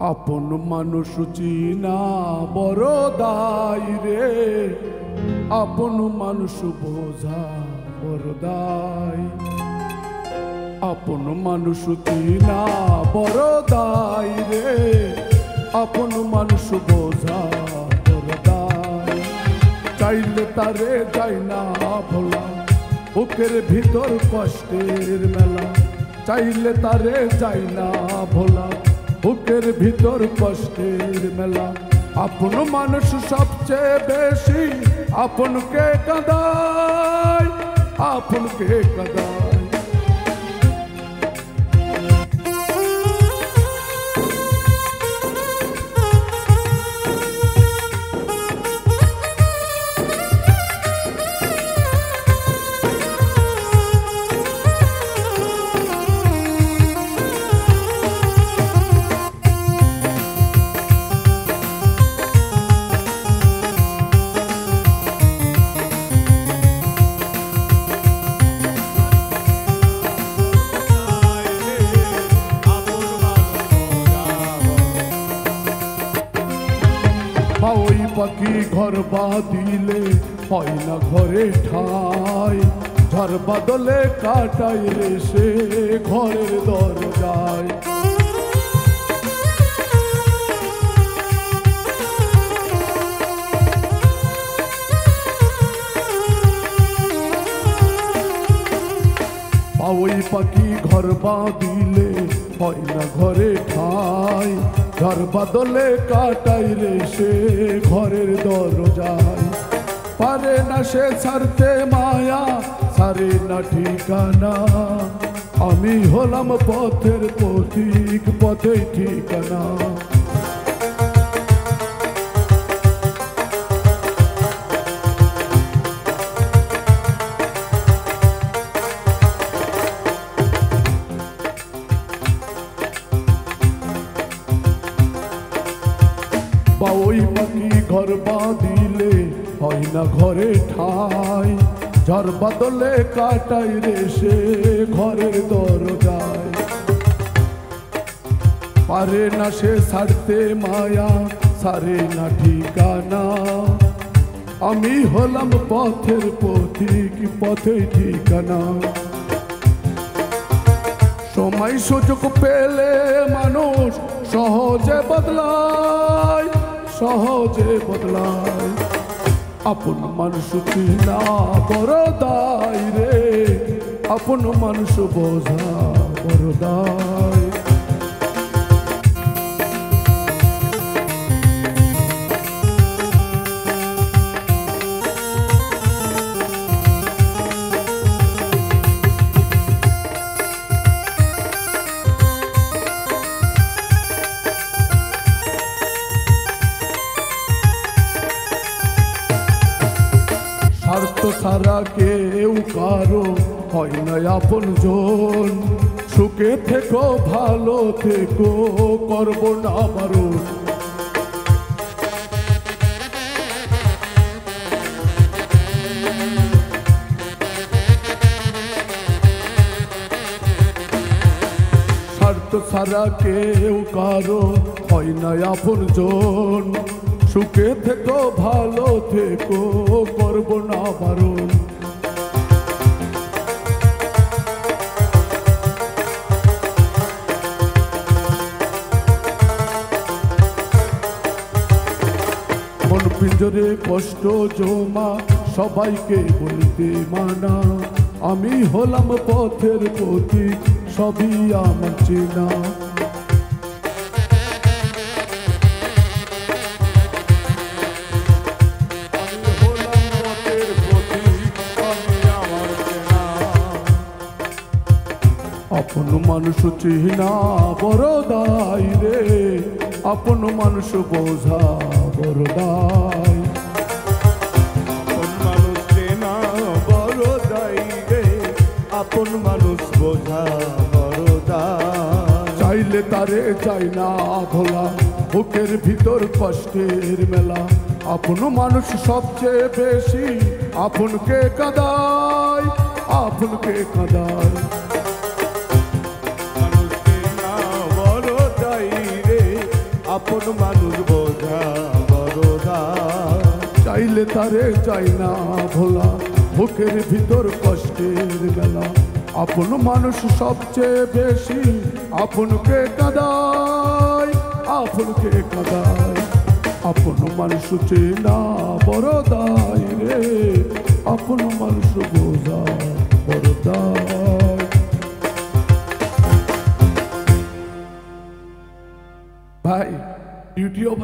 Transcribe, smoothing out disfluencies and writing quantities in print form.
আপন মানুষ চিনা বড় দায় রে, আপন মানুষ বোঝা বড় দায়। আপন মানুষ চিনা বড় দায় রে, আপন মানুষ বোঝা বড় দায়। চাইলে তারে যাই না ভোলা, বুকের ভিতর কষ্টের মেলা। চাইলে তারে যাই না ভোলা, বুকের ভিতর কষ্টের মেলা। আপন মানুষ সবচেয়ে বেশি আপনকে কাঁদায়, আপনকে কাঁদায়। ওই পাখি ঘর বাঁধিলে হয় না ঘরে ঠাই, ঝড় বাদলে কাটাই রে সে ঘরের দরজায়। ওই পাখি ঘর বাঁধিলে হয় না ঘরে ঠাই, ঝড় বাদলে কাটাই রে সে ঘরের দরজায়। পারে না সে ছাড়তে মায়া, ছাড়ে না ঠিকানা। আমি হলাম পথের পথিক, পথেই ঠিকানা। ওই পাখি ঘর বাঁধিলে হয় না ঘরে ঠাই, ঝড় বাদলে কাটাই রে সে ঘরের দরজায়। পারে না সে ছাড়তে মায়া, ছাড়ে না ঠিকানা। আমি হলাম পথের পথিক, পথে ঠিকানা। সময় সুযোগ পেলে মানুষ সহজে বদলায়, সহজে বদলায়। আপন মানুষ চিনা বড় দায় রে, আপন মানুষ বোঝা বড় দায়। স্বার্থ ছাড়া কেউ কারো হয় না আপন জন। সুখে থেকো ভালো থেকো, করব না বারণ। স্বার্থ ছাড়া কেউ কারো হয় না আপন জন। সুখে থেকো ভালো থেকো, করব না বারণ। মন পিঞ্জরে কষ্ট জমা, সবাইকে বলতে মানা। আমি হলাম পথের পথিক, সবই আমার চেনা। আপন মানুষ চিনা বড় দায় রে, আপন মানুষ বোঝা বড় দায়। আপন মানুষ চেনা বড় দায় রে, আপন মানুষ বোঝা বড় দায়। চাইলে তারে চাই না ভোলা, বুকের ভিতর কষ্টের মেলা। আপন মানুষ সবচেয়ে বেশি আপনকে কাঁদায়, আপনকে কাঁদায়। আপন মানুষ বোঝা বড় দায়। চাইলে তারে চাই না ভোলা, বুকের ভিতর কষ্টের বেলা। আপন মানুষ সবচেয়ে বেশি আপনকে কাঁদায়, আপনকে কাঁদায়। আপন মানুষ চেনা বড় দায় রে, আপন মানুষ বোঝা বড় দায়। ভাই ডিউটি অবস্থা